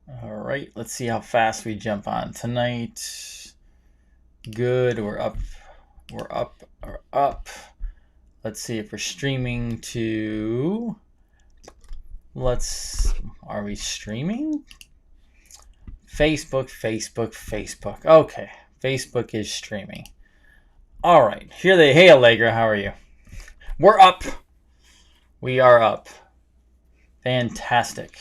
All right, let's see how fast we jump on tonight. Good, we're up, we're up. Let's see if we're streaming to. Are we streaming? Facebook. Okay, Facebook is streaming. All right, hey Allegra, how are you? We're up. We are up. Fantastic.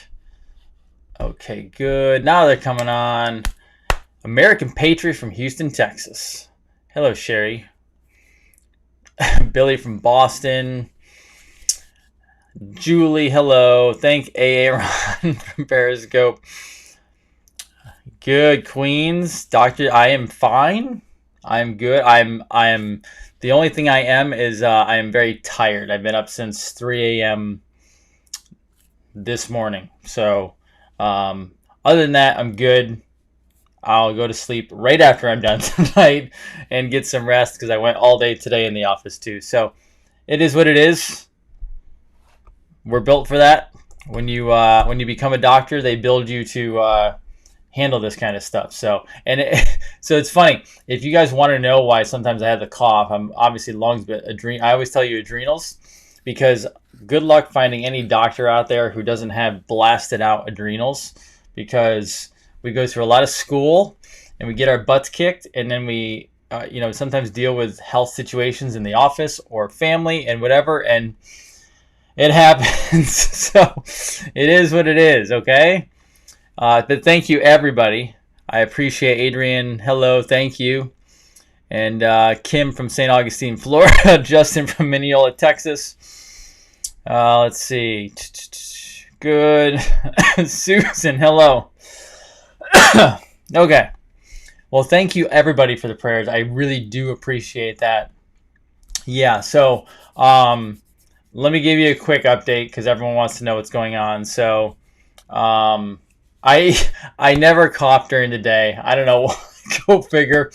Okay, good. Now they're coming on. American Patriot from Houston, Texas. Hello, Sherry. Billy from Boston. Julie, hello. Thank AA Ron from Periscope. Good, Queens. Doctor, I am fine. I'm good. I'm the only thing I am is I am very tired. I've been up since 3 a.m. this morning. So other than that, I'm good. I'll go to sleep right after I'm done tonight and get some rest because I went all day today in the office too. So it is what it is. We're built for that. When you become a doctor, they build you to handle this kind of stuff. So so it's funny. If you guys want to know why sometimes I have the cough, I'm obviously lungs, but I always tell you adrenals, because good luck finding any doctor out there who doesn't have blasted out adrenals, because we go through a lot of school and we get our butts kicked, and then we sometimes deal with health situations in the office or family and whatever, and it happens. So it is what it is, okay? But thank you, everybody. I appreciate Adrian. Hello, thank you. And Kim from St. Augustine, Florida. Justin from Mineola, Texas. Let's see. Good. Susan, hello. Okay. Well, thank you, everybody, for the prayers. I really do appreciate that. Yeah, so let me give you a quick update because everyone wants to know what's going on. So I never cough during the day. I don't know. Go figure.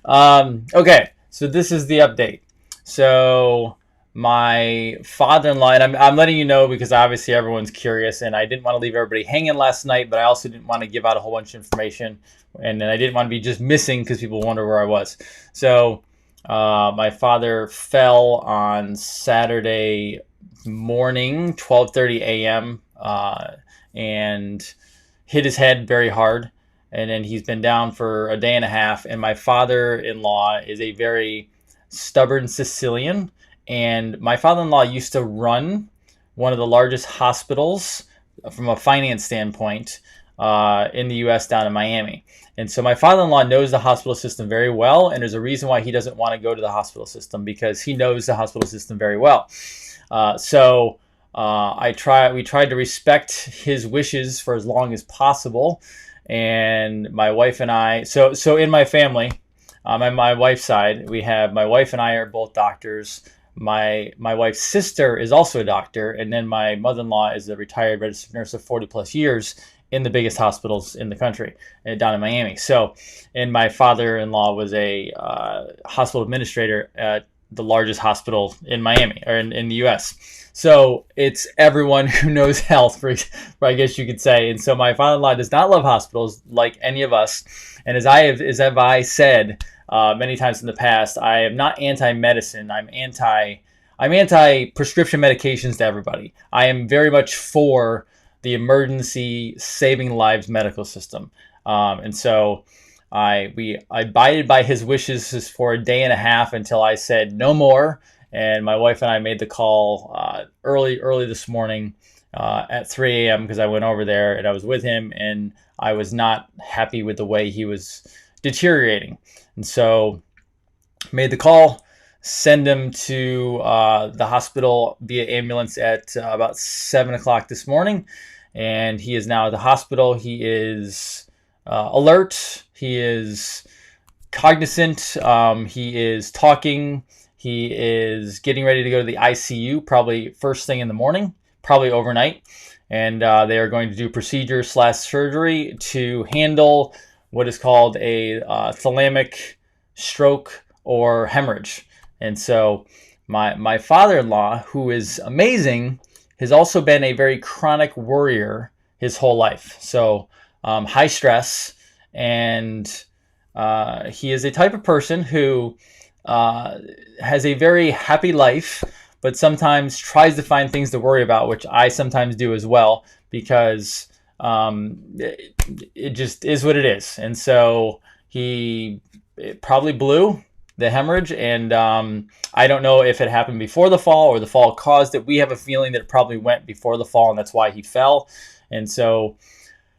Okay, so this is the update. So my father-in-law, and I'm letting you know because obviously everyone's curious, and I didn't want to leave everybody hanging last night, but I also didn't want to give out a whole bunch of information, and then I didn't want to be just missing because people wonder where I was. So my father fell on Saturday morning, 12:30 a.m., and hit his head very hard, and then he's been down for a day and a half. And my father-in-law is a very stubborn Sicilian, and my father-in-law used to run one of the largest hospitals from a finance standpoint in the U.S. down in Miami. And so my father-in-law knows the hospital system very well, and there's a reason why he doesn't want to go to the hospital system, because he knows the hospital system very well. We tried to respect his wishes for as long as possible, and my wife and I. So in my family, on my wife's side, we have my wife and I are both doctors. My wife's sister is also a doctor, and then my mother-in-law is a retired registered nurse of 40 plus years in the biggest hospitals in the country, down in Miami. So, and my father-in-law was a hospital administrator at the largest hospital in Miami, or in the U.S. So it's everyone who knows health, I guess you could say. And so my father-in-law does not love hospitals like any of us. And as I said many times in the past, I am not anti-medicine. I'm anti-prescription medications to everybody. I am very much for the emergency saving lives medical system. And so I abided by his wishes for a day and a half until I said no more. And my wife and I made the call early this morning at 3 a.m. because I went over there and I was with him, and I was not happy with the way he was deteriorating. And so made the call, send him to the hospital via ambulance at about 7 o'clock this morning. And he is now at the hospital. He is alert. He is cognizant. He is talking. He is getting ready to go to the ICU probably first thing in the morning, probably overnight. And they are going to do procedure/surgery to handle what is called a thalamic stroke or hemorrhage. And so my father-in-law, who is amazing, has also been a very chronic worrier his whole life. So high stress, and he is a type of person who has a very happy life, but sometimes tries to find things to worry about, which I sometimes do as well, because it just is what it is. And so it probably blew the hemorrhage, and I don't know if it happened before the fall or the fall caused it. We have a feeling that it probably went before the fall, and that's why he fell. And so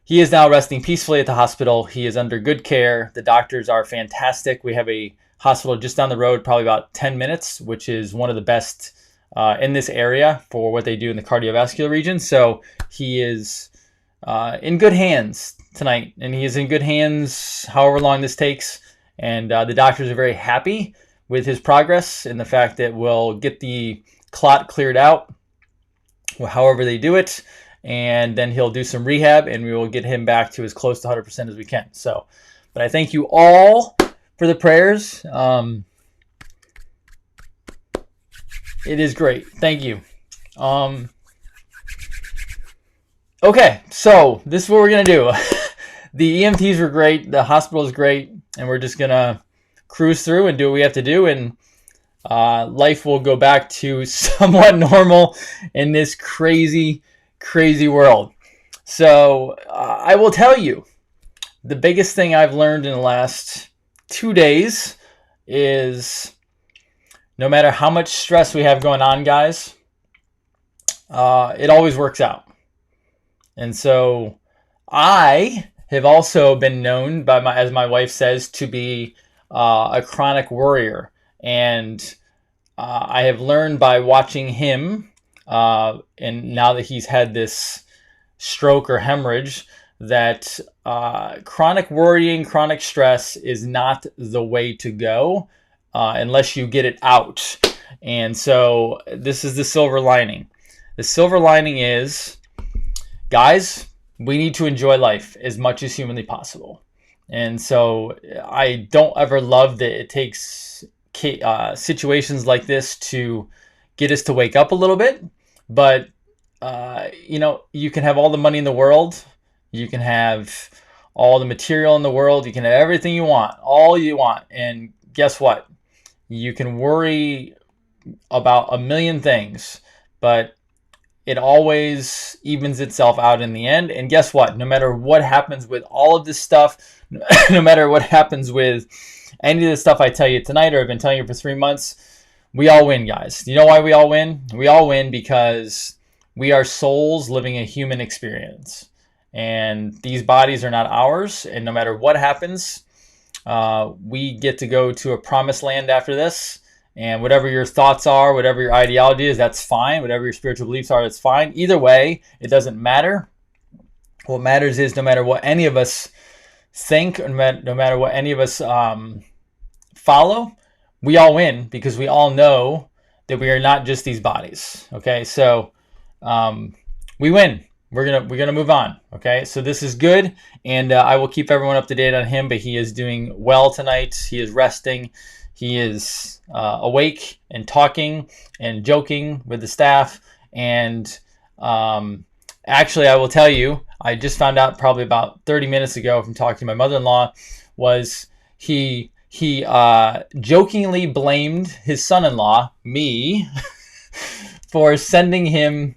he is now resting peacefully at the hospital. He is under good care. The doctors are fantastic. We have a hospital just down the road, probably about 10 minutes, which is one of the best in this area for what they do in the cardiovascular region. So he is in good hands tonight, and he is in good hands however long this takes. And the doctors are very happy with his progress and the fact that we'll get the clot cleared out, however they do it, and then he'll do some rehab, and we will get him back to as close to 100% as we can. So, but I thank you all for the prayers. It is great. Thank you. Okay, so this is what we're going to do. The EMTs were great. The hospital is great. And we're just going to cruise through and do what we have to do. And life will go back to somewhat normal in this crazy, crazy world. So I will tell you, the biggest thing I've learned in the last 2 days is no matter how much stress we have going on, guys, it always works out. And so I have also been known by as my wife says, to be a chronic worrier. And I have learned by watching him, and now that he's had this stroke or hemorrhage, that chronic worrying, chronic stress is not the way to go unless you get it out. And so this is the silver lining. The silver lining is, guys, we need to enjoy life as much as humanly possible. And so I don't ever love that it takes situations like this to get us to wake up a little bit. But, you can have all the money in the world. You can have all the material in the world. You can have everything you want, all you want. And guess what? You can worry about a million things, but it always evens itself out in the end. And guess what? No matter what happens with all of this stuff, no matter what happens with any of the stuff I tell you tonight or I've been telling you for 3 months, we all win, guys. You know why we all win? We all win because we are souls living a human experience. And these bodies are not ours. And no matter what happens, we get to go to a promised land after this. And whatever your thoughts are, whatever your ideology is, that's fine. Whatever your spiritual beliefs are, that's fine. Either way, it doesn't matter. What matters is no matter what any of us think, no matter what any of us follow, we all win because we all know that we are not just these bodies. Okay, so we win. We're gonna move on. Okay, so this is good, and I will keep everyone up to date on him. But he is doing well tonight. He is resting. He is awake and talking and joking with the staff. And actually, I will tell you, I just found out probably about 30 minutes ago from talking to my mother-in-law, was he jokingly blamed his son-in-law, me, for sending him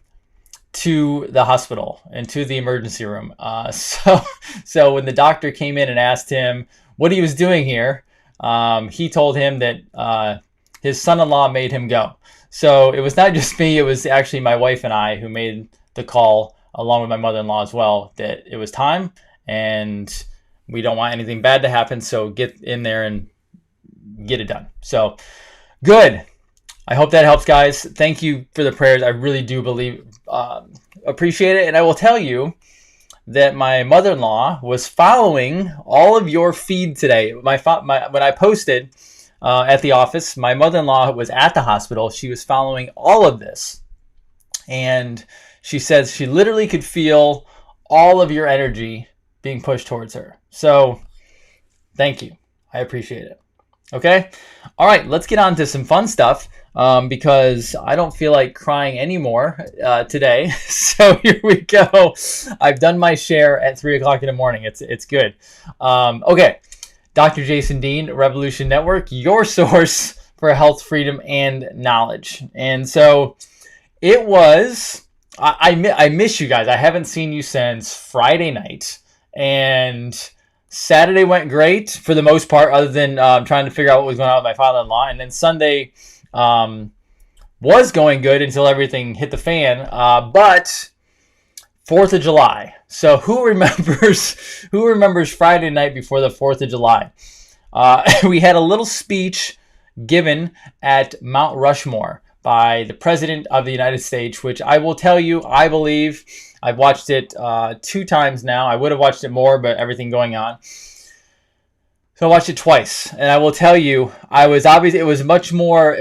to the hospital and to the emergency room. So when the doctor came in and asked him what he was doing here, he told him that his son-in-law made him go. So it was not just me, it was actually my wife and I who made the call, along with my mother-in-law as well, that it was time and we don't want anything bad to happen, so get in there and get it done. So good. I hope that helps, guys. Thank you for the prayers. I really do appreciate it. And I will tell you that my mother-in-law was following all of your feed today. When I posted at the office, my mother-in-law was at the hospital. She was following all of this. And she says she literally could feel all of your energy being pushed towards her. So thank you. I appreciate it. Okay. All right. Let's get on to some fun stuff. because I don't feel like crying anymore today. So here we go. I've done my share at 3 o'clock in the morning. It's good. Okay. Dr. Jason Dean, Revolution Network, your source for health, freedom, and knowledge. And so it was, I miss you guys. I haven't seen you since Friday night. And Saturday went great for the most part, other than trying to figure out what was going on with my father-in-law. And then Sunday was going good until everything hit the fan. But 4th of July. So who remembers Friday night before the 4th of July? We had a little speech given at Mount Rushmore by the President of the United States, which I will tell you, I believe, I've watched it 2 times now. I would have watched it more, but everything going on. So I watched it twice, and I will tell you, it was much more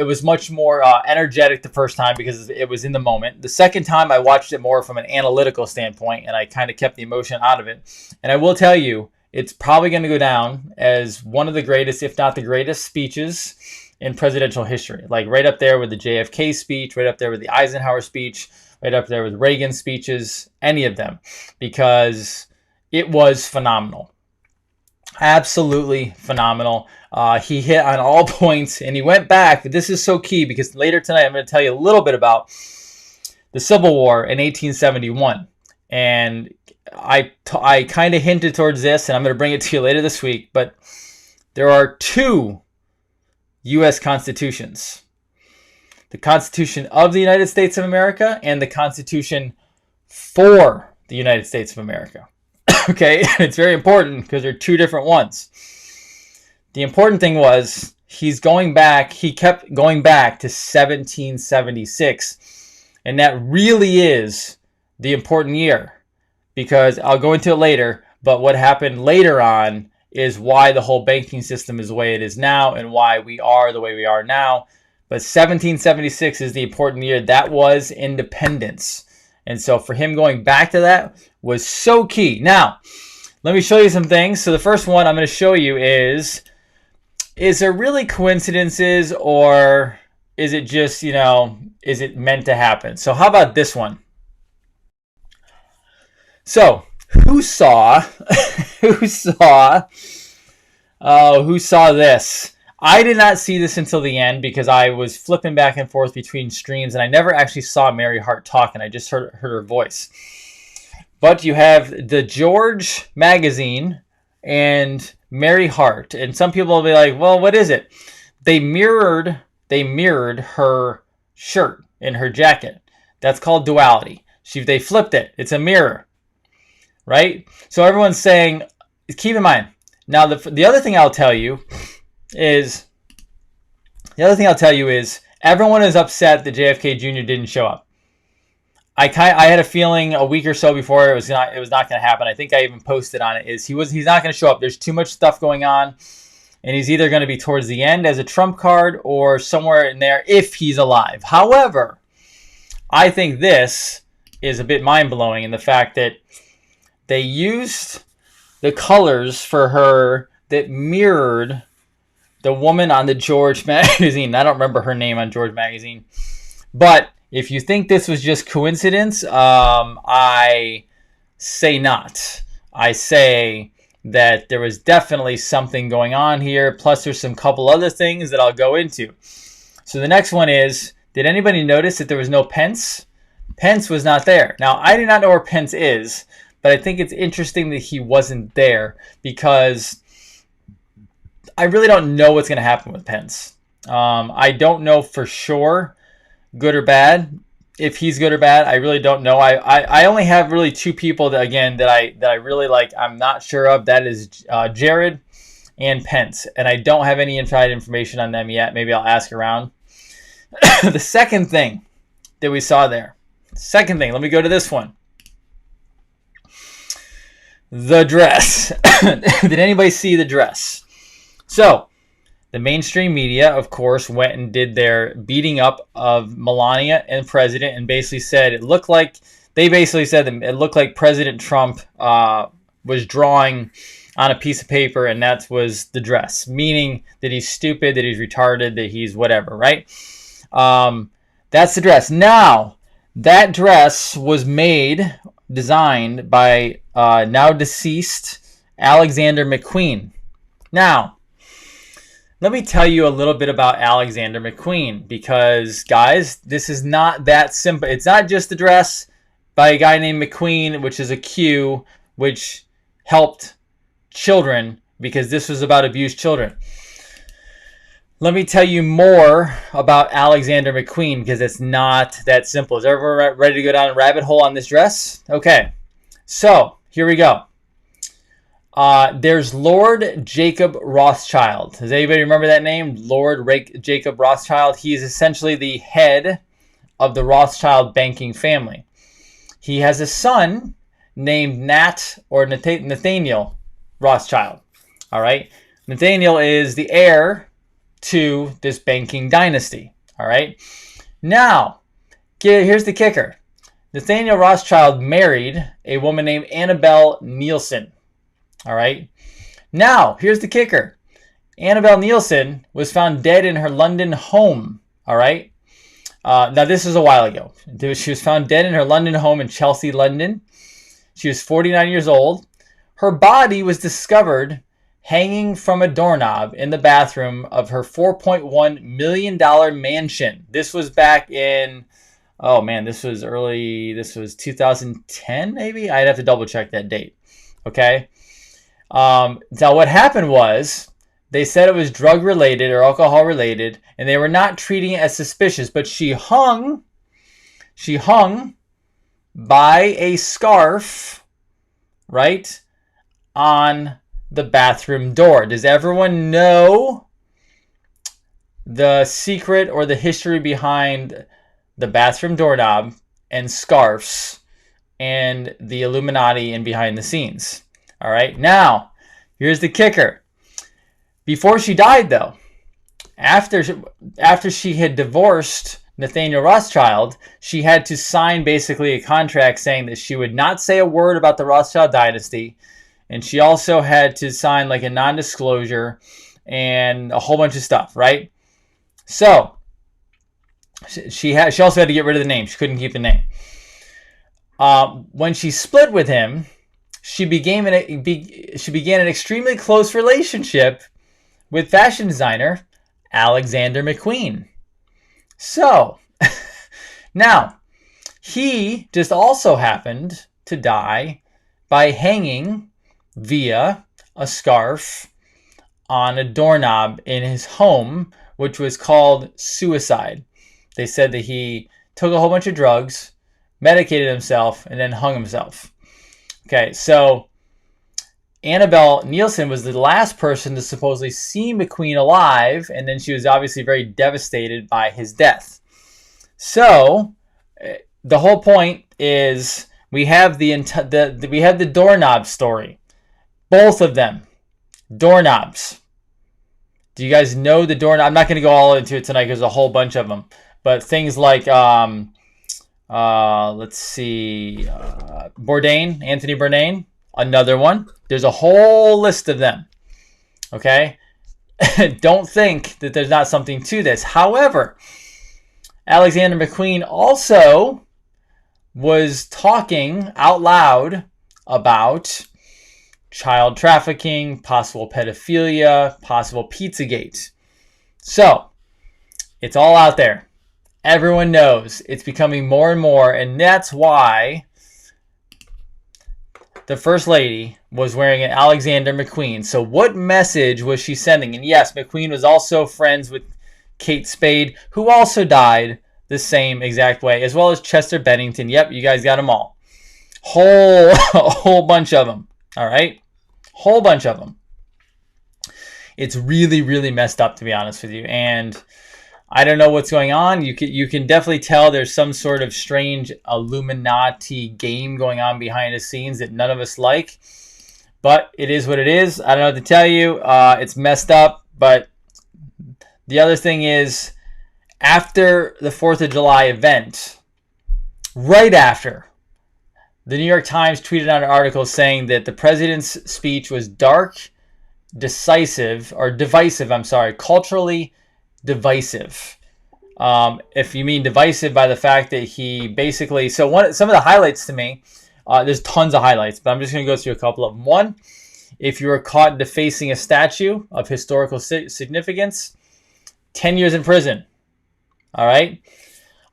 energetic the first time because it was in the moment. The second time I watched it more from an analytical standpoint, and I kind of kept the emotion out of it. And I will tell you, it's probably going to go down as one of the greatest, if not the greatest, speeches in presidential history. Like right up there with the JFK speech, right up there with the Eisenhower speech, right up there with Reagan speeches, any of them, because it was phenomenal. Absolutely phenomenal. He hit on all points, and he went back. This is so key because later tonight I'm going to tell you a little bit about the Civil War in 1871. And I kind of hinted towards this, and I'm going to bring it to you later this week. But there are 2 U.S. constitutions. The Constitution of the United States of America and the Constitution for the United States of America. Okay, it's very important because they're 2 different ones. The important thing was he kept going back to 1776. And that really is the important year, because I'll go into it later, but what happened later on is why the whole banking system is the way it is now and why we are the way we are now. But 1776 is the important year. That was independence. And so for him going back to that was so key. Now, let me show you some things. So the first one I'm going to show you is there really coincidences, or is it just, is it meant to happen? So how about this one? So who saw this? I did not see this until the end because I was flipping back and forth between streams, and I never actually saw Mary Hart talking. I just heard her voice. But you have the George magazine and Mary Hart, and some people will be like, "Well, what is it?" They mirrored her shirt and her jacket. That's called duality. They flipped it. It's a mirror, right? So everyone's saying, keep in mind. Now, the other thing I'll tell you is everyone is upset that JFK Jr. didn't show up. I had a feeling a week or so before it was not going to happen. I think I even posted on it. He's not going to show up. There's too much stuff going on, and he's either going to be towards the end as a trump card or somewhere in there if he's alive. However, I think this is a bit mind-blowing in the fact that they used the colors for her that mirrored the woman on the George magazine. I don't remember her name on George magazine. But if you think this was just coincidence, I say not. I say that there was definitely something going on here. Plus, there's some couple other things that I'll go into. So the next one is, did anybody notice that there was no Pence? Pence was not there. Now, I do not know where Pence is, but I think it's interesting that he wasn't there because I really don't know what's going to happen with Pence. I don't know for sure, good or bad. If he's good or bad, I really don't know. I only have really 2 people that I really like. I'm not sure of. That is Jared and Pence, and I don't have any inside information on them yet. Maybe I'll ask around. The second thing that we saw there. Let me go to this one. The dress. Did anybody see the dress? So, the mainstream media, of course, went and did their beating up of Melania and President and basically said it looked like President Trump was drawing on a piece of paper, and that was the dress, meaning that he's stupid, that he's retarded, that he's whatever, right? That's the dress. Now, that dress was designed by now deceased Alexander McQueen. Now, let me tell you a little bit about Alexander McQueen, because, guys, this is not that simple. It's not just a dress by a guy named McQueen, which is a Q, which helped children, because this was about abused children. Let me tell you more about Alexander McQueen, because it's not that simple. Is everyone ready to go down a rabbit hole on this dress? Okay, so here we go. There's Lord Jacob Rothschild. Does anybody remember that name? Lord Jacob Rothschild. He is essentially the head of the Rothschild banking family. He has a son named Nathaniel Rothschild. All right. Nathaniel is the heir to this banking dynasty. All right. Now, here's the kicker. Nathaniel Rothschild married a woman named Annabelle Neilson. All right. Now, here's the kicker. Annabelle Neilson was found dead in her London home. All right. Now, this is a while ago. She was found dead in her London home in Chelsea, London. She was 49 years old. Her body was discovered hanging from a doorknob in the bathroom of her $4.1 million mansion. This was back in, this was 2010 maybe? I'd have to double check that date. Okay. Now what happened was, they said it was drug related or alcohol related, and they were not treating it as suspicious, but she hung by a scarf, right, on the bathroom door. Does everyone know the secret or the history behind the bathroom doorknob and scarves and the Illuminati and behind the scenes? All right. Now, here's the kicker. Before she died, though, after she had divorced Nathaniel Rothschild, she had to sign basically a contract saying that she would not say a word about the Rothschild dynasty. And she also had to sign like a non-disclosure and a whole bunch of stuff, right? So she also had to get rid of the name. She couldn't keep the name. When she split with him, she began an extremely close relationship with fashion designer Alexander McQueen. So now he just also happened to die by hanging via a scarf on a doorknob in his home, which was called suicide. They said that he took a whole bunch of drugs, medicated himself, and then hung himself. Okay, so Annabelle Neilson was the last person to supposedly see McQueen alive, and then she was obviously very devastated by his death. So the whole point is we have the doorknob story. Both of them. Doorknobs. Do you guys know the doorknob? I'm not going to go all into it tonight because there's a whole bunch of them. But things like, let's see, Anthony Bourdain, another one. There's a whole list of them. Okay? Don't think that there's not something to this. However, Alexander McQueen also was talking out loud about child trafficking, possible pedophilia, possible Pizzagate. So, it's all out there. Everyone knows. It's becoming more and more, and that's why the First Lady was wearing an Alexander McQueen. So what message was she sending? And yes, McQueen was also friends with Kate Spade, who also died the same exact way, as well as Chester Bennington. Yep, you guys got them all. A whole bunch of them. All right? Whole bunch of them. It's really, really messed up, to be honest with you. And I don't know what's going on. You can definitely tell there's some sort of strange Illuminati game going on behind the scenes that none of us like. But it is what it is. I don't know what to tell you. It's messed up. But the other thing is, after the 4th of July event, right after, the New York Times tweeted out an article saying that the president's speech was divisive, culturally divisive. If you mean divisive by the fact that he basically, some of the highlights to me, there's tons of highlights, but I'm just going to go through a couple of them. One, if you were caught defacing a statue of historical significance, 10 years in prison. All right.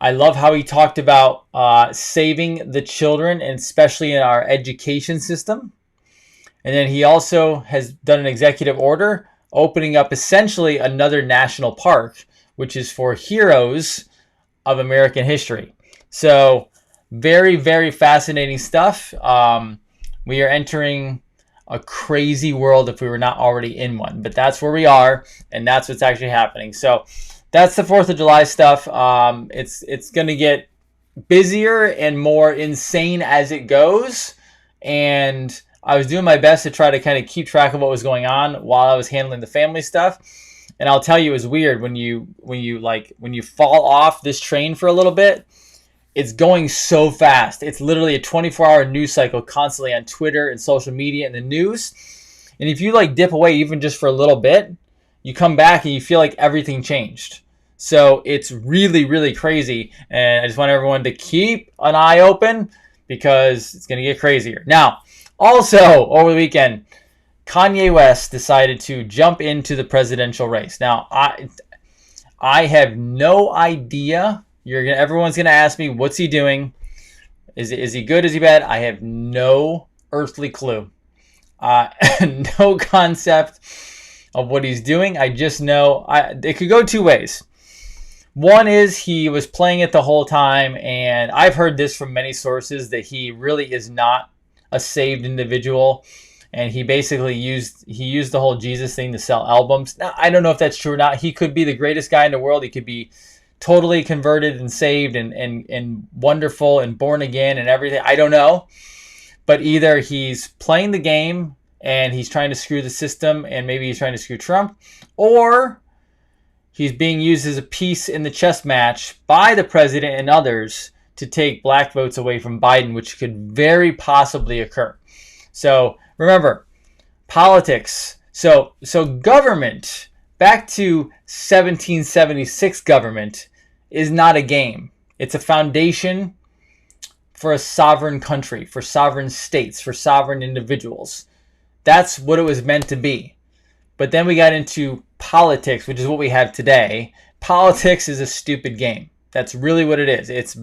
I love how he talked about saving the children, and especially in our education system. And then he also has done an executive order opening up essentially another national park, which is for heroes of American history. So very, very fascinating stuff. We are entering a crazy world if we were not already in one, but that's where we are, and that's what's actually happening. So that's the 4th of July stuff. It's going to get busier and more insane as it goes, and I was doing my best to try to kind of keep track of what was going on while I was handling the family stuff. And I'll tell you, it was weird when you fall off this train for a little bit. It's going so fast. It's literally a 24-hour news cycle constantly on Twitter and social media and the news. And if you dip away even just for a little bit, you come back and you feel like everything changed. So it's really, really crazy. And I just want everyone to keep an eye open because it's going to get crazier. Now, also over the weekend, Kanye West decided to jump into the presidential race. Now, I have no idea. Everyone's gonna ask me, what's he doing? Is he good? Is he bad? I have no earthly clue. No concept of what he's doing. I just know it could go two ways. One is he was playing it the whole time, and I've heard this from many sources that he really is not a saved individual. And he basically used the whole Jesus thing to sell albums. Now, I don't know if that's true or not. He could be the greatest guy in the world. He could be totally converted and saved and wonderful and born again and everything. I don't know. But either he's playing the game and he's trying to screw the system, and maybe he's trying to screw Trump, or he's being used as a piece in the chess match by the president and others to take black votes away from Biden, which could very possibly occur. So remember, politics. So government, back to 1776 government, is not a game. It's a foundation for a sovereign country, for sovereign states, for sovereign individuals. That's what it was meant to be. But then we got into politics, which is what we have today. Politics is a stupid game. That's really what it is. It's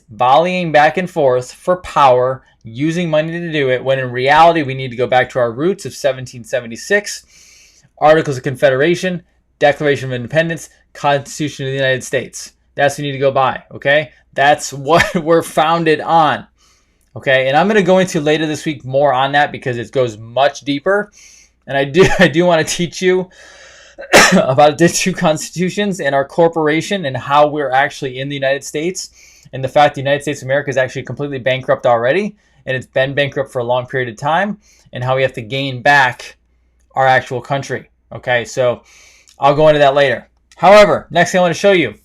volleying back and forth for power, using money to do it, when in reality we need to go back to our roots of 1776, Articles of Confederation, Declaration of Independence, Constitution of the United States. That's what we need to go by, okay? That's what we're founded on, okay? And I'm going to go into later this week more on that because it goes much deeper. And I do want to teach you about the two constitutions and our corporation and how we're actually in the United States, and the fact the United States of America is actually completely bankrupt already, and it's been bankrupt for a long period of time, and how we have to gain back our actual country. Okay, so I'll go into that later. However, next thing I want to show you.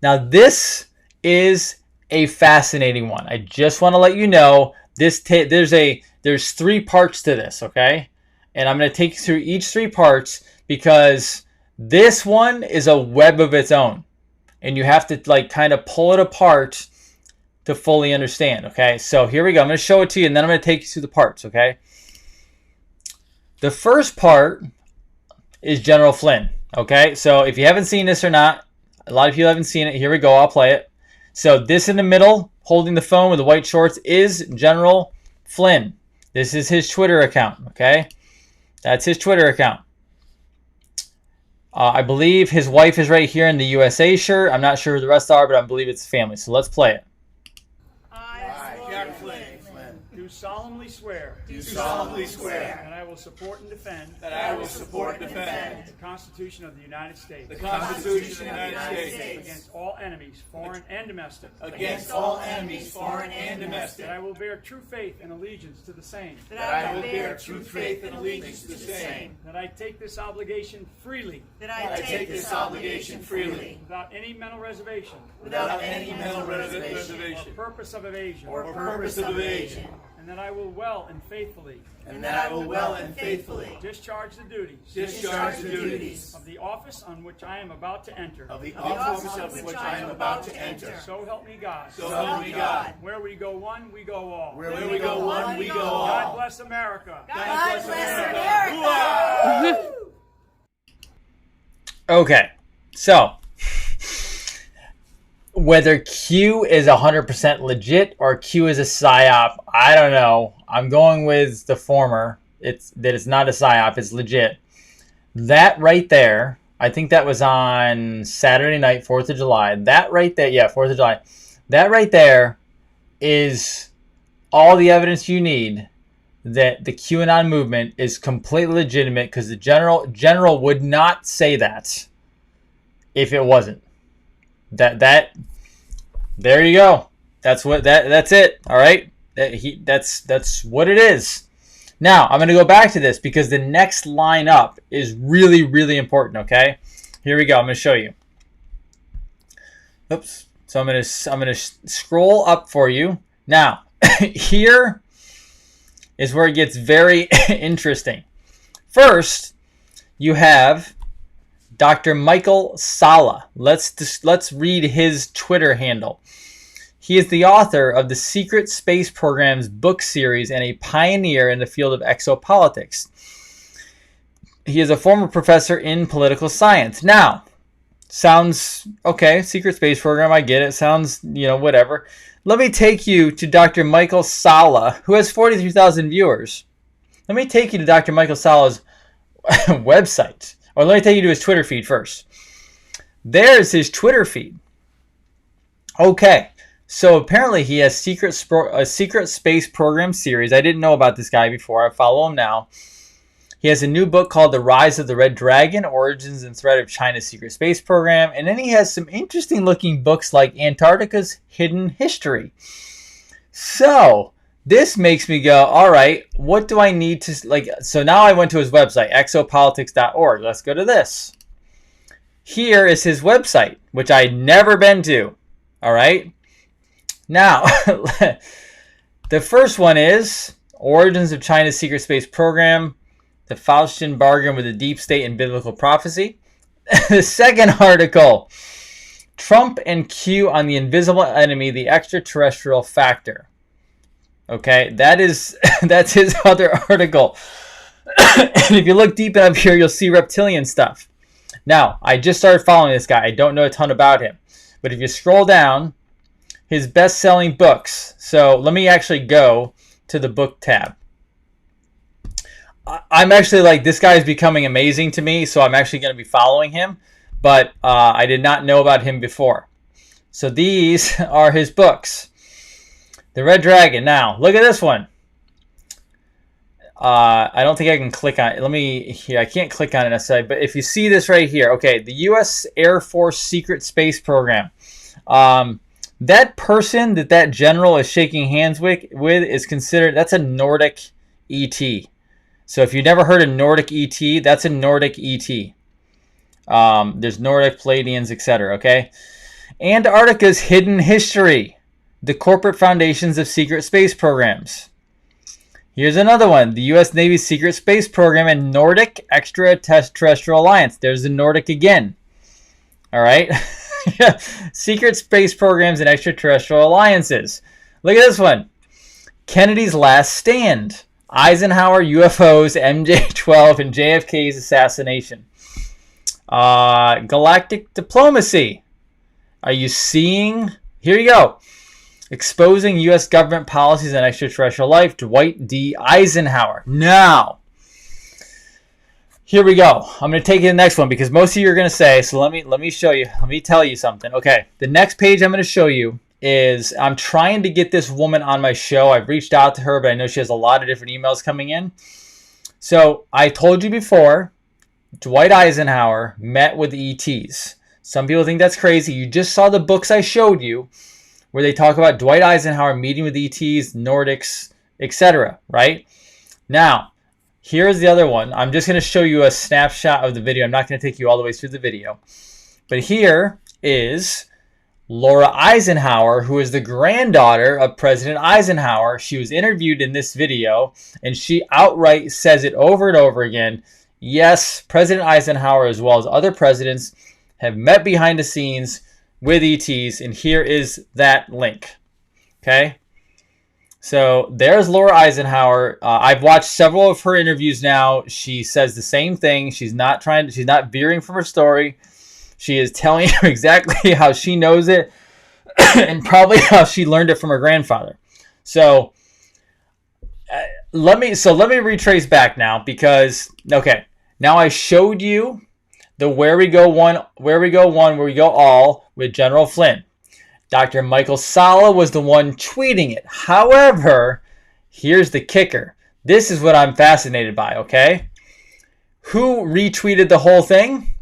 Now, this is a fascinating one. I just want to let you know there's 3 parts to this, okay? And I'm going to take you through each 3 parts because this one is a web of its own. And you have to kind of pull it apart to fully understand, okay? So here we go. I'm going to show it to you, and then I'm going to take you through the parts, okay? The first part is General Flynn, okay? So if you haven't seen this or not, a lot of you haven't seen it. Here we go. I'll play it. So this in the middle, holding the phone with the white shorts, is General Flynn. This is his Twitter account, okay? That's his Twitter account. I believe his wife is right here in the USA shirt. I'm not sure who the rest are, but I believe it's family. So let's play it. I, Jack Flynn, do solemnly swear. That I will support and defend. The Constitution of the United States. Against all enemies, foreign and domestic. That I will bear true faith and allegiance to the same. That I take this obligation freely. Without any mental reservation. Or purpose of evasion. And and that I will well and faithfully discharge the duties of the office on which I am about to enter. So help me God. Where we go one, we go all. God bless America. Okay, so whether Q is 100% legit or Q is a psyop, I don't know. I'm going with the former. It's not a psyop, it's legit. That right there, I think that was on Saturday night, 4th of July. That right there, yeah, 4th of July. That right there is all the evidence you need that the QAnon movement is completely legitimate, because the general would not say that if it wasn't. There you go. That's it. All right. That's what it is. Now I'm going to go back to this because the next line up is really, really important. Okay. Here we go. I'm going to show you. Oops. So I'm going to scroll up for you. Now here is where it gets very interesting. First, you have Dr. Michael Salla. Let's read his Twitter handle. He is the author of the Secret Space Program's book series and a pioneer in the field of exopolitics. He is a former professor in political science. Now, sounds okay, Secret Space Program, I get it. Sounds, whatever. Let me take you to Dr. Michael Salla, who has 43,000 viewers. Let me take you to Dr. Michael Salla's website. Or let me take you to his Twitter feed first. There's his Twitter feed. Okay, so apparently he has a secret space program series. I didn't know about this guy before. I follow him now. He has a new book called The Rise of the Red Dragon, Origins and Threat of China's Secret Space Program. And then he has some interesting looking books like Antarctica's Hidden History. So this makes me go, all right, what do I need to, like, so now I went to his website, exopolitics.org. Let's go to this. Here is his website, which I'd never been to. All right. Now, the first one is Origins of China's Secret Space Program, the Faustian Bargain with the Deep State and Biblical Prophecy. The second article, Trump and Q on the Invisible Enemy, the Extraterrestrial Factor. Okay, that's his other article. And if you look deep enough here, you'll see reptilian stuff. Now, I just started following this guy. I don't know a ton about him. But if you scroll down, his best-selling books. So let me actually go to the book tab. I'm actually like, this guy is becoming amazing to me, so I'm actually going to be following him. But I did not know about him before. So these are his books. The Red Dragon. Now, look at this one. I don't think I can click on it. I can't click on it necessarily, but if you see this right here, okay, the U.S. Air Force Secret Space Program. That person that general is shaking hands with is considered, that's a Nordic ET. So if you've never heard of Nordic ET, that's a Nordic ET. There's Nordic, Palladians, etc., okay? Antarctica's Hidden History. The Corporate Foundations of Secret Space Programs. Here's another one. The U.S. Navy's Secret Space Program and Nordic Extraterrestrial Alliance. There's the Nordic again. All right. Secret Space Programs and Extraterrestrial Alliances. Look at this one. Kennedy's Last Stand. Eisenhower, UFOs, MJ-12, and JFK's assassination. Galactic Diplomacy. Are you seeing? Here you go. Exposing U.S. government policies on extraterrestrial life, Dwight D. Eisenhower. Now, here we go. I'm going to take you to the next one because most of you are going to say, so let me show you. Let me tell you something. Okay, the next page I'm going to show you is, I'm trying to get this woman on my show. I've reached out to her, but I know she has a lot of different emails coming in. So I told you before, Dwight Eisenhower met with ETs. Some people think that's crazy. You just saw the books I showed you, where they talk about Dwight Eisenhower meeting with ETs, Nordics, etc., right? Now, here's the other one. I'm just going to show you a snapshot of the video. I'm not going to take you all the way through the video. But here is Laura Eisenhower, who is the granddaughter of President Eisenhower, she was interviewed in this video, and she outright says it over and over again. Yes, President Eisenhower, as well as other presidents, have met behind the scenes with ETs, and here is that link. Okay? So there's Laura Eisenhower. I've watched several of her interviews now. She says the same thing. She's not veering from her story. She is telling you exactly how she knows it and probably how she learned it from her grandfather. So let me retrace back now because, okay, now I showed you the where we go all with General Flynn. Dr. Michael Salla was the one tweeting it. However, here's the kicker. This is what I'm fascinated by, okay? Who retweeted the whole thing?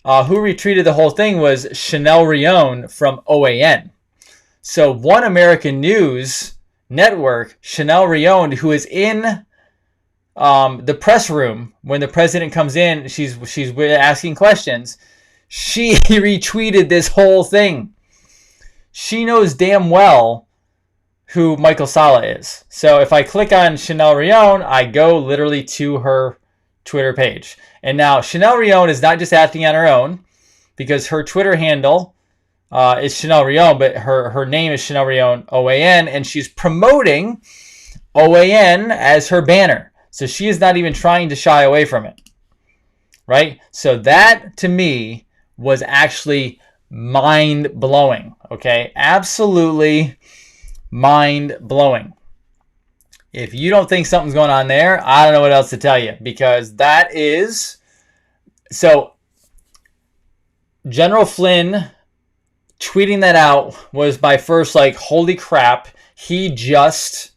Who retweeted the whole thing was Chanel Rion from OAN. So One American News Network, Chanel Rion, who is in the press room when the president comes in, she's asking questions. She retweeted this whole thing. She knows damn well who Michael Salla is. So if I click on Chanel Rion, I go literally to her Twitter page. And now Chanel Rion is not just acting on her own because her Twitter handle is Chanel Rion, but her name is Chanel Rion OAN, and she's promoting OAN as her banner. So she is not even trying to shy away from it. Right? So that, to me, was actually mind-blowing. Okay? Absolutely mind-blowing. If you don't think something's going on there, I don't know what else to tell you, because that is... So, General Flynn tweeting that out was my first, like, holy crap, he just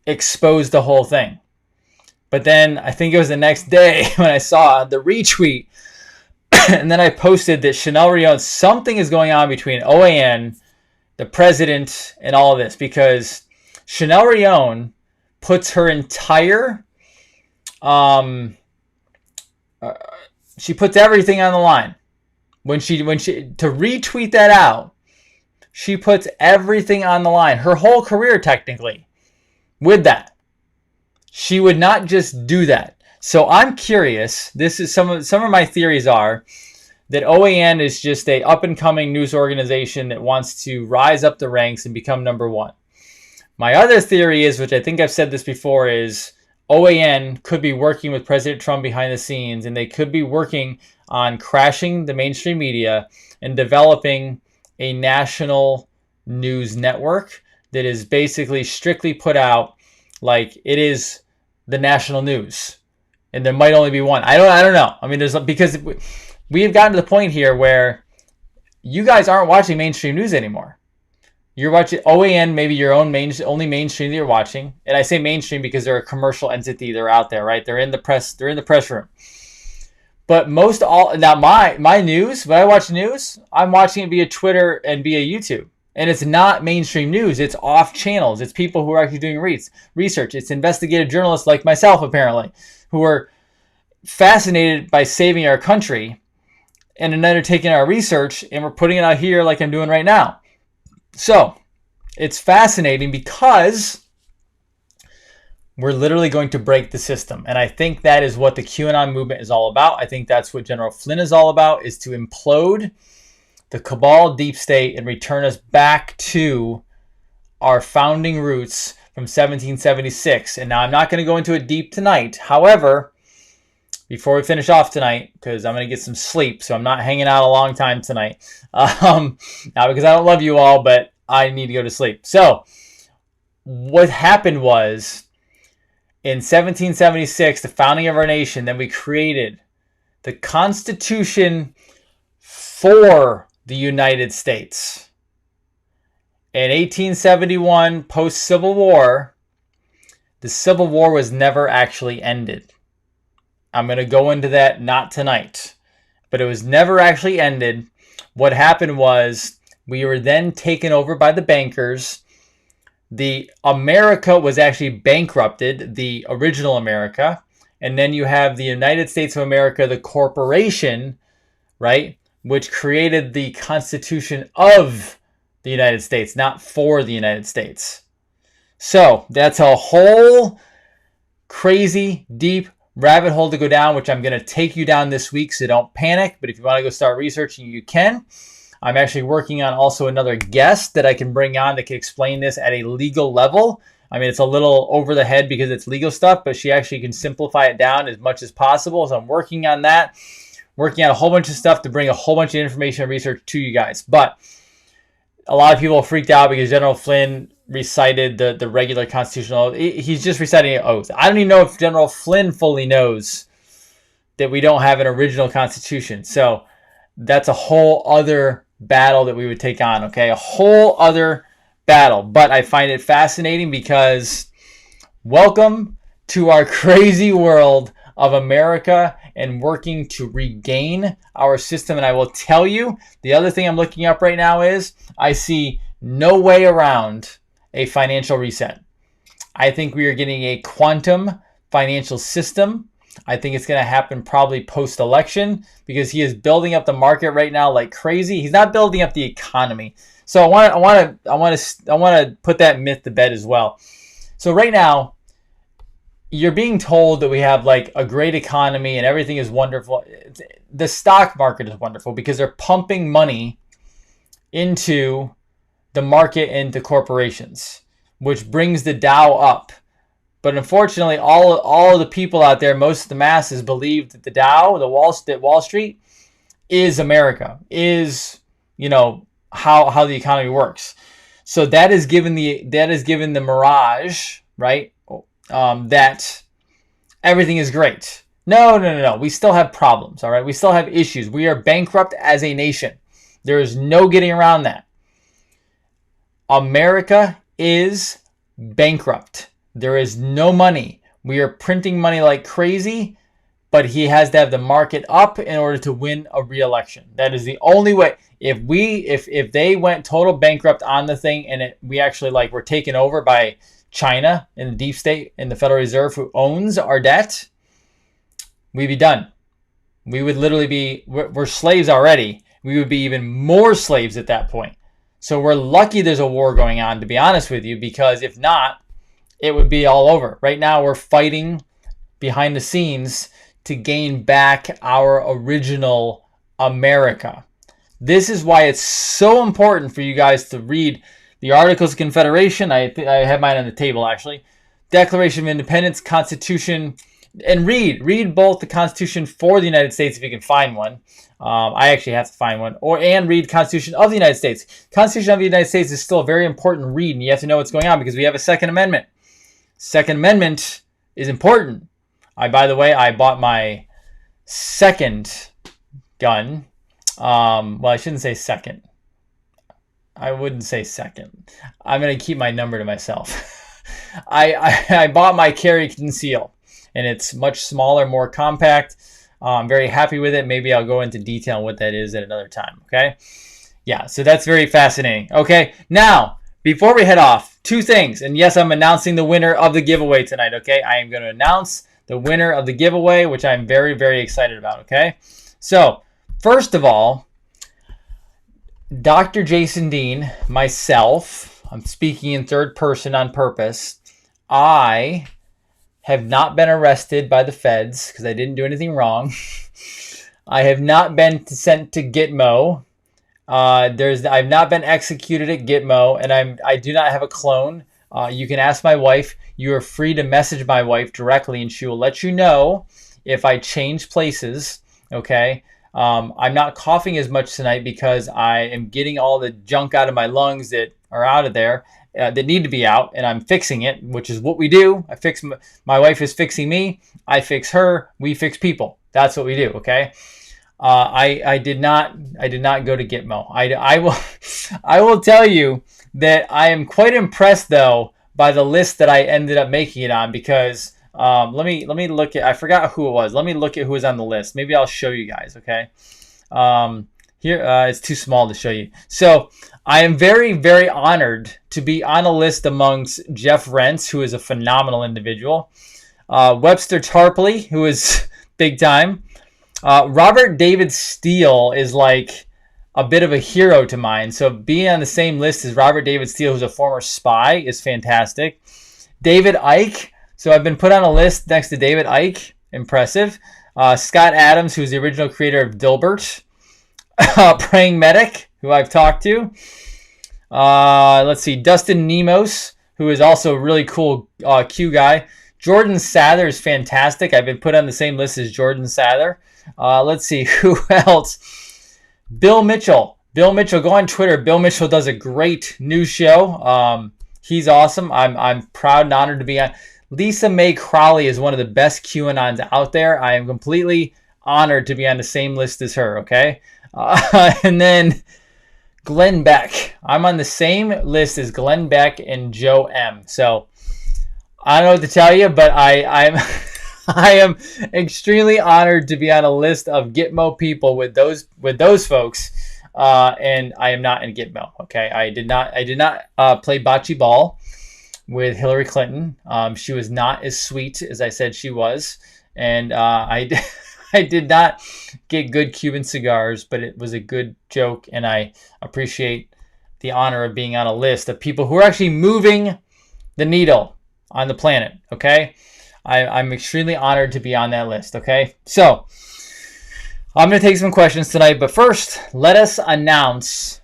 exposed the whole thing. But then, I think it was the next day when I saw the retweet, and then I posted that Chanel Rion, something is going on between OAN, the president, and all of this, because Chanel Rion puts her entire, she puts everything on the line. When she to retweet that out, she puts everything on the line. Her whole career, technically, with that. She would not just do that. So I'm curious. This is some of my theories are that OAN is just a up and coming news organization that wants to rise up the ranks and become number one. My other theory is, which I think I've said this before, is OAN could be working with President Trump behind the scenes, and they could be working on crashing the mainstream media and developing a national news network that is basically strictly put out like it is the national news. And there might only be one. I don't know. I mean, because we have gotten to the point here where you guys aren't watching mainstream news anymore. You're watching OAN, maybe your only mainstream that you're watching. And I say mainstream because they're a commercial entity. They're out there, right? They're in the press room. But now my news, when I watch news, I'm watching it via Twitter and via YouTube. And it's not mainstream news. It's off channels. It's people who are actually doing research. It's investigative journalists like myself, apparently, who are fascinated by saving our country and then undertaking our research, and we're putting it out here like I'm doing right now. So it's fascinating because we're literally going to break the system. And I think that is what the QAnon movement is all about. I think that's what General Flynn is all about, is to implode the cabal deep state and return us back to our founding roots from 1776. And now I'm not going to go into it deep tonight. However, before we finish off tonight, because I'm going to get some sleep, so I'm not hanging out a long time tonight. Not because I don't love you all, but I need to go to sleep. So what happened was, in 1776, the founding of our nation, then we created the Constitution for the United States. In 1871, post-Civil War, the Civil War was never actually ended. I'm going to go into that not tonight, but it was never actually ended. What happened was we were then taken over by the bankers. The America was actually bankrupted, the original America. And then you have the United States of America, the corporation, right? which created the Constitution of the United States, not for the United States. So that's a whole crazy, deep rabbit hole to go down, which I'm going to take you down this week, so don't panic. But if you want to go start researching, you can. I'm actually working on also another guest that I can bring on that can explain this at a legal level. I mean, it's a little over the head because it's legal stuff, but she actually can simplify it down as much as possible. So I'm working on that, working on a whole bunch of stuff to bring a whole bunch of information and research to you guys. But a lot of people freaked out because General Flynn recited the regular constitutional oath. He's just reciting an oath. I don't even know if General Flynn fully knows that we don't have an original constitution. So that's a whole other battle that we would take on, okay? A whole other battle. But I find it fascinating because welcome to our crazy world of America and working to regain our system. And I will tell you, the other thing I'm looking up right now is I see no way around a financial reset. I think we are getting a quantum financial system. I think it's going to happen probably post-election because he is building up the market right now like crazy. He's not building up the economy. So I want to put that myth to bed as well. So right now, you're being told that we have like a great economy and everything is wonderful. The stock market is wonderful because they're pumping money into the market, into corporations, which brings the Dow up. But unfortunately, all of the people out there, most of the masses, believe that the Dow, that Wall Street, is America, is how the economy works. So that is given the mirage, right? That everything is great. No. We still have problems, all right? We still have issues. We are bankrupt as a nation. There is no getting around that. America is bankrupt. There is no money. We are printing money like crazy, but he has to have the market up in order to win a re-election. That is the only way. If they went total bankrupt on the thing and we actually were taken over by China and the deep state and the Federal Reserve who owns our debt, we'd be done. We would literally we're slaves already. We would be even more slaves at that point. So we're lucky there's a war going on, to be honest with you, because if not, it would be all over. Right now, we're fighting behind the scenes to gain back our original America. This is why it's so important for you guys to read the Articles of Confederation. I have mine on the table, actually. Declaration of Independence, Constitution, and read both the Constitution for the United States if you can find one. I actually have to find one, and read Constitution of the United States. Constitution of the United States is still a very important read, and you have to know what's going on because we have a Second Amendment. Second Amendment is important. By the way, I bought my second gun. Well, I shouldn't say second. I wouldn't say second. I'm going to keep my number to myself. I bought my carry conceal, and it's much smaller, more compact. I'm very happy with it. Maybe I'll go into detail on what that is at another time, okay? Yeah, so that's very fascinating. Okay, now, before we head off, two things. And yes, I'm announcing the winner of the giveaway tonight, okay? I am going to announce the winner of the giveaway, which I'm very, very excited about, okay? So, first of all, Dr. Jason Dean, myself, I'm speaking in third person on purpose. I have not been arrested by the feds because I didn't do anything wrong. I have not been sent to Gitmo. I've not been executed at Gitmo, and I do not have a clone. You can ask my wife. You are free to message my wife directly, and she will let you know if I change places. Okay. I'm not coughing as much tonight because I am getting all the junk out of my lungs that are out of there. That need to be out, and I'm fixing it, which is what we do. My wife is fixing me. I fix her. We fix people. That's what we do. Okay. I did not go to Gitmo. I will tell you that I am quite impressed though by the list that I ended up making it on because let me look at. I forgot who it was. Let me look at who was on the list. Maybe I'll show you guys. Okay. Here, it's too small to show you. So I am very, very honored to be on a list amongst Jeff Rentz, who is a phenomenal individual, Webster Tarpley, who is big time, Robert David Steele is like a bit of a hero to mine. So being on the same list as Robert David Steele, who's a former spy, is fantastic. David Icke. So I've been put on a list next to David Icke. Impressive. Scott Adams, who's the original creator of Dilbert. Praying Medic, who I've talked to. Let's see. Dustin Nemos, who is also a really cool Q guy. Jordan Sather is fantastic. I've been put on the same list as Jordan Sather. Let's see. Who else? Bill Mitchell. Bill Mitchell. Go on Twitter. Bill Mitchell does a great news show. He's awesome. I'm proud and honored to be on. Lisa Mae Crowley is one of the best QAnons out there. I am completely honored to be on the same list as her, okay? And then Glenn Beck. I'm on the same list as Glenn Beck and Joe M. So I don't know what to tell you, but I'm I am extremely honored to be on a list of Gitmo people with those folks. And I am not in Gitmo. Okay, I did not play bocce ball with Hillary Clinton. She was not as sweet as I said she was, and I did not get good Cuban cigars, but it was a good joke, and I appreciate the honor of being on a list of people who are actually moving the needle on the planet. Okay, I'm extremely honored to be on that list. Okay, so I'm going to take some questions tonight, but first, let us announce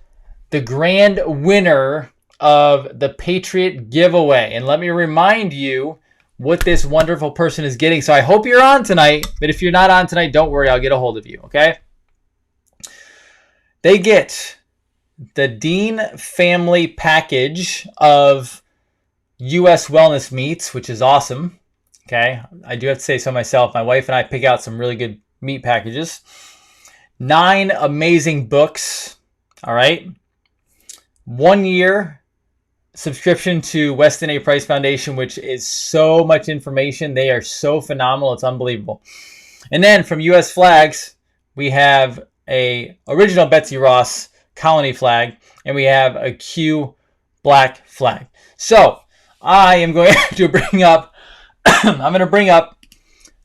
the grand winner of the Patriot giveaway. And let me remind you what this wonderful person is getting. So I hope you're on tonight, but if you're not on tonight, don't worry, I'll get a hold of you, okay? They get the Dean family package of U.S. wellness meats, which is awesome, okay? I do have to say so myself. My wife and I pick out some really good meat packages. 9 amazing books, all right? 1 year subscription to Weston A. Price Foundation, which is so much information. They are so phenomenal. It's unbelievable. And then from U.S. Flags, we have a original Betsy Ross colony flag, and we have a Q black flag. So I am going to bring up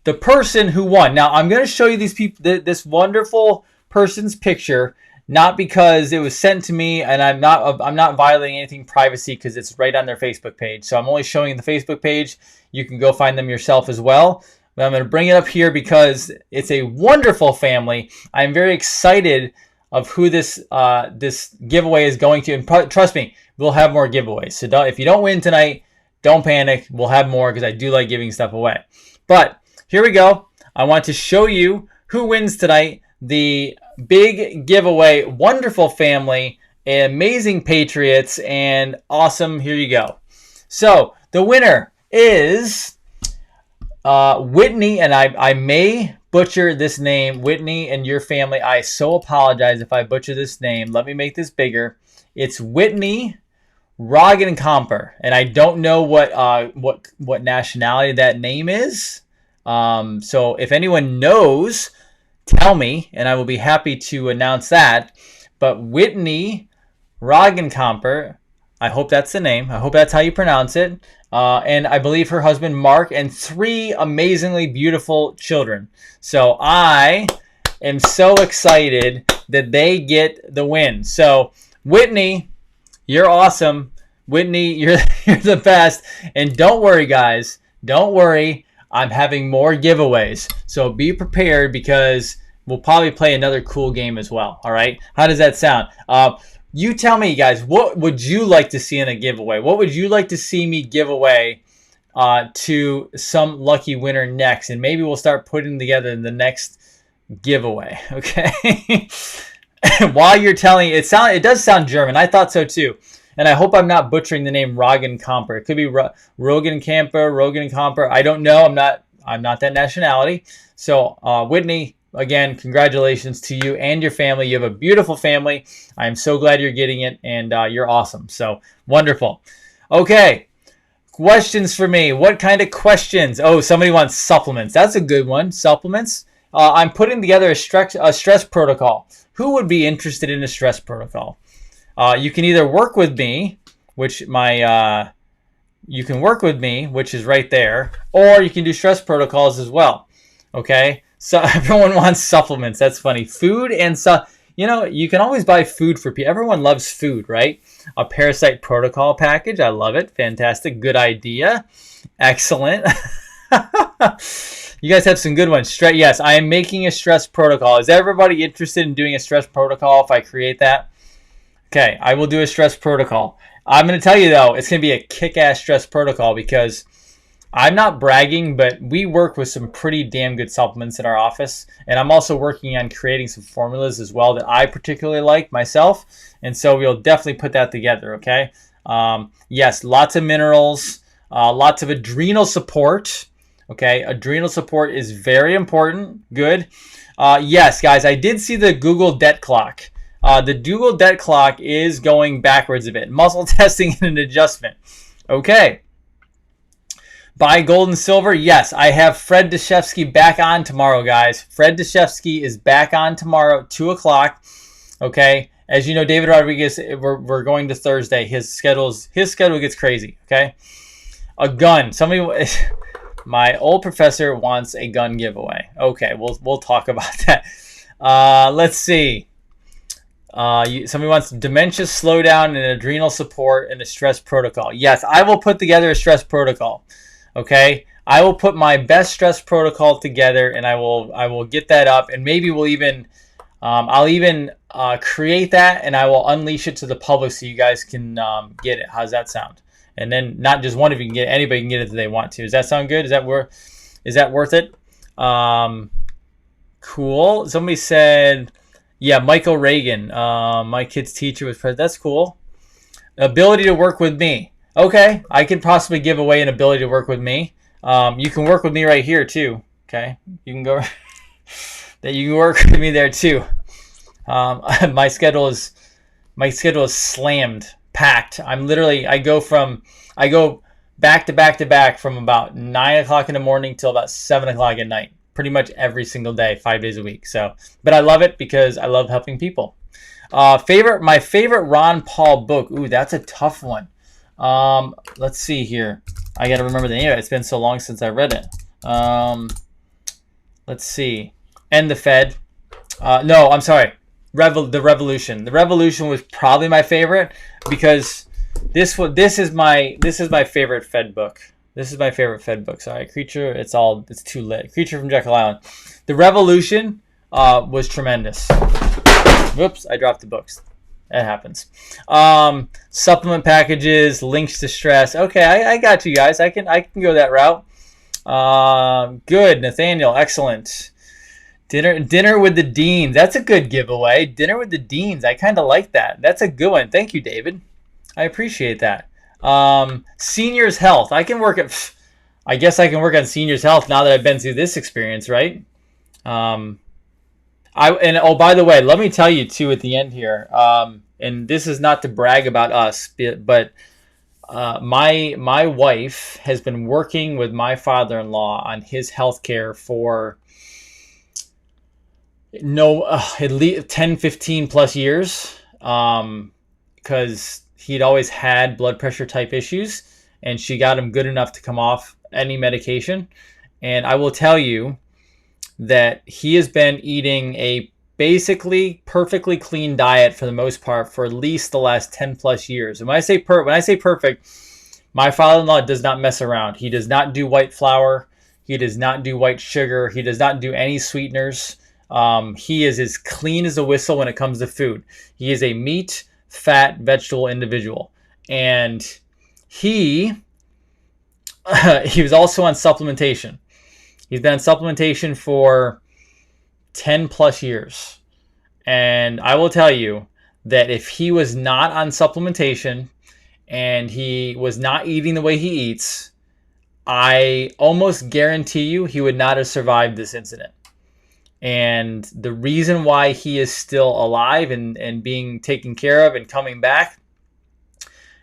the person who won. Now I'm going to show you these people, this wonderful person's picture. Not because it was sent to me, and I'm not violating anything privacy because it's right on their Facebook page. So I'm only showing you the Facebook page. You can go find them yourself as well. But I'm going to bring it up here because it's a wonderful family. I'm very excited of who this giveaway is going to. And trust me, we'll have more giveaways. So if you don't win tonight, don't panic. We'll have more because I do like giving stuff away. But here we go. I want to show you who wins tonight. The big giveaway, wonderful family, amazing Patriots, and awesome. Here you go. So the winner is Whitney, and I may butcher this name. Whitney and your family, I so apologize if I butcher this name. Let me make this bigger. It's Whitney Roggenkamper, and I don't know what nationality that name is. So if anyone knows, tell me, and I will be happy to announce that. But Whitney Roggenkamper, I hope that's the name. I hope that's how you pronounce it. And I believe her husband, Mark, and 3 amazingly beautiful children. So I am so excited that they get the win. So Whitney, you're awesome. Whitney, you're the best. And don't worry, guys. Don't worry. I'm having more giveaways. So be prepared because we'll probably play another cool game as well. All right? How does that sound? You tell me, guys, what would you like to see in a giveaway? What would you like to see me give away to some lucky winner next? And maybe we'll start putting together the next giveaway. Okay? While you're telling it does sound German. I thought so too. And I hope I'm not butchering the name Roggenkamper. It could be Roggenkamper. I don't know. I'm not that nationality. So Whitney, again, congratulations to you and your family. You have a beautiful family. I'm so glad you're getting it, and you're awesome. So wonderful. Okay, questions for me. What kind of questions? Oh, somebody wants supplements. That's a good one. Supplements. I'm putting together a stress protocol. Who would be interested in a stress protocol? You can either work with me, which is right there, or you can do stress protocols as well. Okay. So everyone wants supplements. That's funny. Food and you can always buy food for people. Everyone loves food, right? A parasite protocol package. I love it. Fantastic. Good idea. Excellent. You guys have some good ones. Yes, I am making a stress protocol. Is everybody interested in doing a stress protocol if I create that? Okay, I will do a stress protocol. I'm going to tell you, though, it's going to be a kick-ass stress protocol because I'm not bragging, but we work with some pretty damn good supplements in our office. And I'm also working on creating some formulas as well that I particularly like myself. And so we'll definitely put that together, okay? Yes, lots of minerals, lots of adrenal support. Okay, adrenal support is very important. Good. Yes, guys, I did see the Google debt clock. The Google debt clock is going backwards a bit. Muscle testing and an adjustment. Okay. Buy gold and silver. Yes, I have Fred Deshefsky back on tomorrow, guys. Fred Deshefsky is back on tomorrow at 2 o'clock. Okay. As you know, David Rodriguez, we're going to Thursday. His schedule gets crazy. Okay. A gun. Somebody... My old professor wants a gun giveaway. Okay, we'll talk about that. Let's see. Somebody wants dementia slowdown and adrenal support and a stress protocol. Yes, I will put together a stress protocol. Okay, I will put my best stress protocol together, and I will get that up, and maybe we'll even I'll even create that, and I will unleash it to the public so you guys can get it. How's that sound? And then not just one of you can get it, anybody can get it if they want to. Does that sound good? Is that worth it? Cool. Somebody said, yeah, Michael Reagan. My kid's teacher was president. That's cool. Ability to work with me. Okay, I could possibly give away an ability to work with me. You can work with me right here too. Okay, you can go. That you can work with me there too. My schedule is slammed. Packed. I go back to back from about 9 o'clock in the morning till about 7 o'clock at night, pretty much every single day, 5 days a week. So, but I love it because I love helping people. My favorite Ron Paul book. Ooh, that's a tough one. Let's see here. I got to remember the name of it. It's been so long since I read it. Let's see. End the Fed. No, I'm sorry. The Revolution. The Revolution was probably my favorite because this is my favorite Fed book. This is my favorite Fed book. Sorry, Creature. It's too lit. Creature from Jekyll Island. The Revolution was tremendous. Whoops, I dropped the books. That happens. Supplement packages, links to stress. Okay, I got you guys. I can go that route. Good, Nathaniel. Excellent. Dinner with the Deans. That's a good giveaway. Dinner with the Deans. I kind of like that. That's a good one. Thank you, David. I appreciate that. Seniors health. I guess I can work on seniors health now that I've been through this experience, right? By the way, let me tell you too at the end here. And this is not to brag about us, but my wife has been working with my father-in-law on his health care for at least 10, 15 plus years, because he'd always had blood pressure type issues, and she got him good enough to come off any medication. And I will tell you that he has been eating a basically perfectly clean diet for the most part for at least the last 10 plus years. And when I say perfect, my father-in-law does not mess around. He does not do white flour. He does not do white sugar. He does not do any sweeteners. He is as clean as a whistle when it comes to food. He is a meat, fat, vegetable individual. And he was also on supplementation. He's been on supplementation for 10 plus years. And I will tell you that if he was not on supplementation and he was not eating the way he eats, I almost guarantee you he would not have survived this incident. And the reason why he is still alive and being taken care of and coming back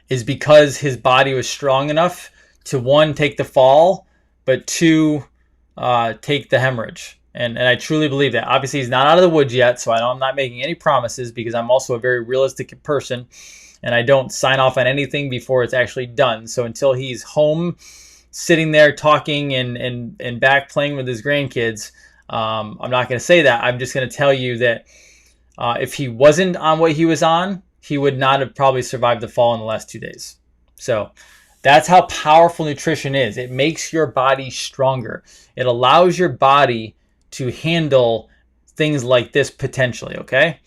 is because his body was strong enough to, one, take the fall, but two, take the hemorrhage. And I truly believe that. Obviously, he's not out of the woods yet, so I'm not making any promises because I'm also a very realistic person, and I don't sign off on anything before it's actually done. So until he's home, sitting there talking and back playing with his grandkids, I'm not going to say that. I'm just going to tell you that if he wasn't on what he was on, he would not have probably survived the fall in the last 2 days. So that's how powerful nutrition is. It makes your body stronger. It allows your body to handle things like this potentially, okay?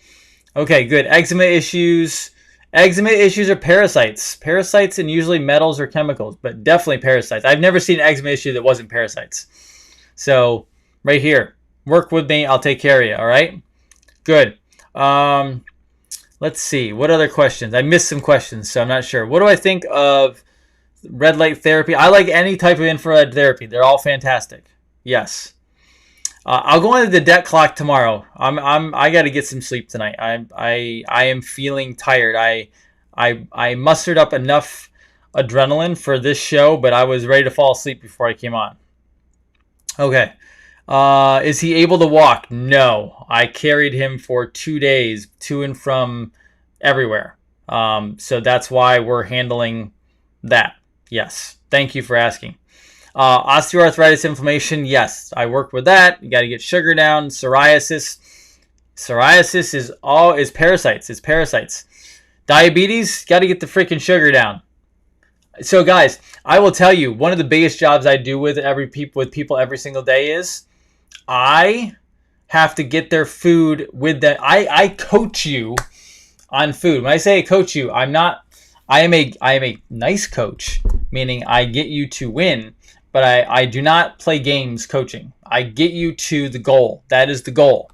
Okay, good. Eczema issues. Eczema issues are parasites. Parasites and usually metals or chemicals, but definitely parasites. I've never seen an eczema issue that wasn't parasites. So right here, work with me. I'll take care of you, all right? Good. Let's see. What other questions? I missed some questions, so I'm not sure. What do I think of red light therapy? I like any type of infrared therapy. They're all fantastic. Yes. I'll go into the debt clock tomorrow. I got to get some sleep tonight. I am feeling tired. I mustered up enough adrenaline for this show, but I was ready to fall asleep before I came on. Okay. Is he able to walk? No. I carried him for 2 days to and from everywhere. So that's why we're handling that. Yes. Thank you for asking. Osteoarthritis, inflammation, yes, I work with that. You got to get sugar down. Psoriasis is parasites. It's parasites. Diabetes, got to get the freaking sugar down. So guys, I will tell you, one of the biggest jobs I do with people every single day is I have to get their food with them. I coach you on food. When I say I coach you, I am a nice coach, meaning I get you to win. But I do not play games coaching. I get you to the goal. That is the goal.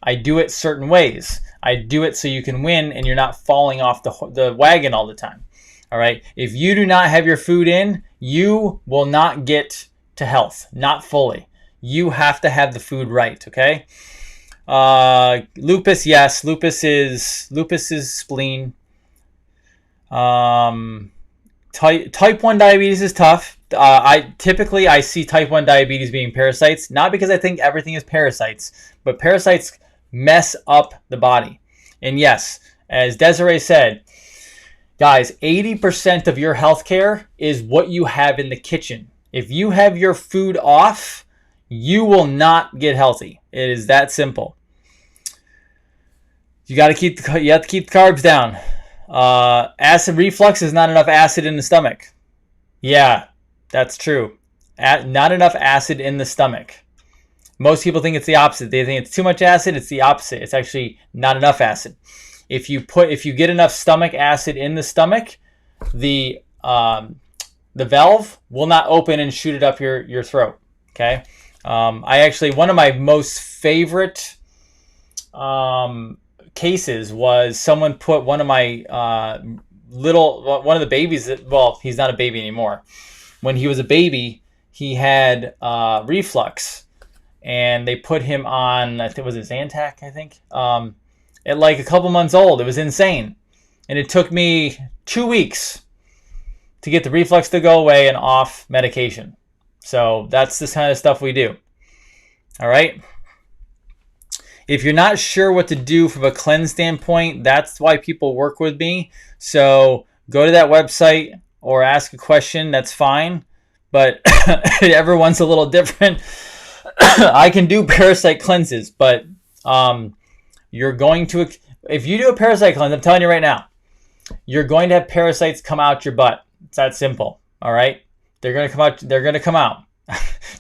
I do it certain ways. I do it so you can win and you're not falling off the wagon all the time. All right? If you do not have your food in, you will not get to health. Not fully. You have to have the food right, okay? Lupus, yes. Lupus is spleen. Type 1 diabetes is tough. I see type 1 diabetes being parasites, not because I think everything is parasites, but parasites mess up the body. And yes, as Desiree said, guys, 80% of your healthcare is what you have in the kitchen. If you have your food off, you will not get healthy. It is that simple. You have to keep the carbs down. Acid reflux is not enough acid in the stomach. Yeah, that's true. Not enough acid in the stomach. Most people think it's the opposite. They think it's too much acid. It's the opposite. It's actually not enough acid. If you get enough stomach acid in the stomach, the valve will not open and shoot it up your throat. Okay. One of my most favorite cases was someone put one of my one of the babies he's not a baby anymore. When he was a baby, he had reflux, and they put him on, I think it was a Zantac, I think, at like a couple months old. It was insane. And it took me 2 weeks to get the reflux to go away and off medication. So that's the kind of stuff we do. All right. If you're not sure what to do from a cleanse standpoint, that's why people work with me. So go to that website or ask a question. That's fine. But everyone's a little different. I can do parasite cleanses, but you're going to, if you do a parasite cleanse, I'm telling you right now, you're going to have parasites come out your butt. It's that simple. All right. They're going to come out. They're going to come out.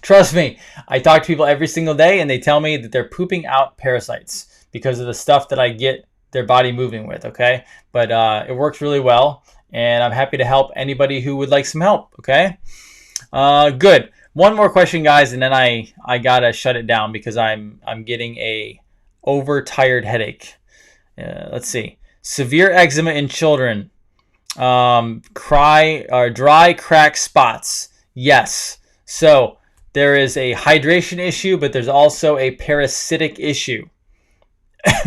Trust me, I talk to people every single day and they tell me that they're pooping out parasites because of the stuff that I get their body moving with, okay? But it works really well, and I'm happy to help anybody who would like some help, okay? Good. One more question, guys, and then I gotta shut it down because I'm getting a overtired headache. Let's see. Severe eczema in children. Dry crack spots. Yes. So there is a hydration issue, but there's also a parasitic issue.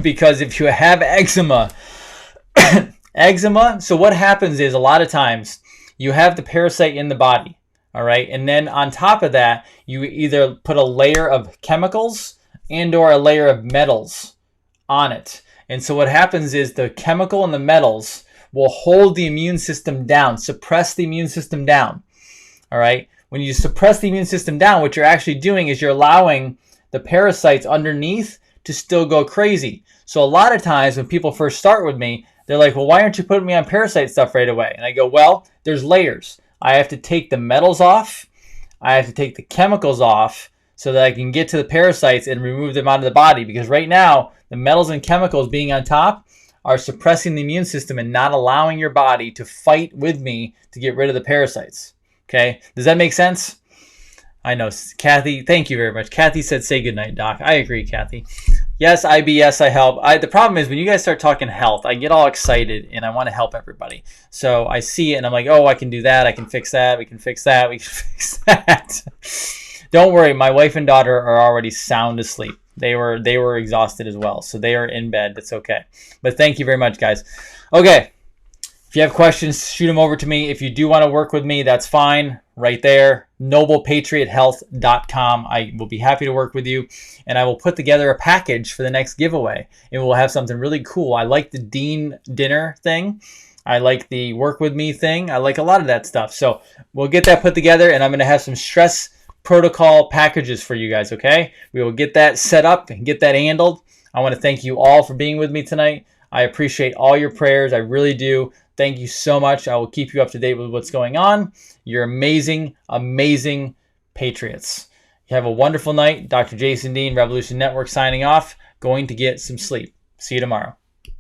Because if you have eczema, so what happens is a lot of times you have the parasite in the body, all right? And then on top of that, you either put a layer of chemicals and or a layer of metals on it. And so what happens is the chemical and the metals will hold the immune system down, suppress the immune system down, all right? When you suppress the immune system down, what you're actually doing is you're allowing the parasites underneath to still go crazy. So a lot of times when people first start with me, they're like, well, why aren't you putting me on parasite stuff right away? And I go, well, there's layers. I have to take the metals off. I have to take the chemicals off so that I can get to the parasites and remove them out of the body. Because right now, the metals and chemicals being on top are suppressing the immune system and not allowing your body to fight with me to get rid of the parasites. Okay? Does that make sense? I know. Kathy, thank you very much. Kathy said, say goodnight, Doc. I agree, Kathy. Yes, IBS, I help. The problem is when you guys start talking health, I get all excited and I want to help everybody. So I see it and I'm like, oh, I can do that. I can fix that. We can fix that. We can fix that. Don't worry. My wife and daughter are already sound asleep. They were exhausted as well. So they are in bed. That's okay. But thank you very much, guys. Okay. If you have questions, shoot them over to me. If you do want to work with me, that's fine. Right there, noblepatriothealth.com. I will be happy to work with you, and I will put together a package for the next giveaway, and we'll have something really cool. I like the Dean dinner thing. I like the work with me thing. I like a lot of that stuff. So we'll get that put together, and I'm going to have some stress protocol packages for you guys, okay? We will get that set up and get that handled. I want to thank you all for being with me tonight. I appreciate all your prayers. I really do. Thank you so much. I will keep you up to date with what's going on. You're amazing, amazing patriots. You have a wonderful night. Dr. Jason Dean, Revolution Network signing off. Going to get some sleep. See you tomorrow.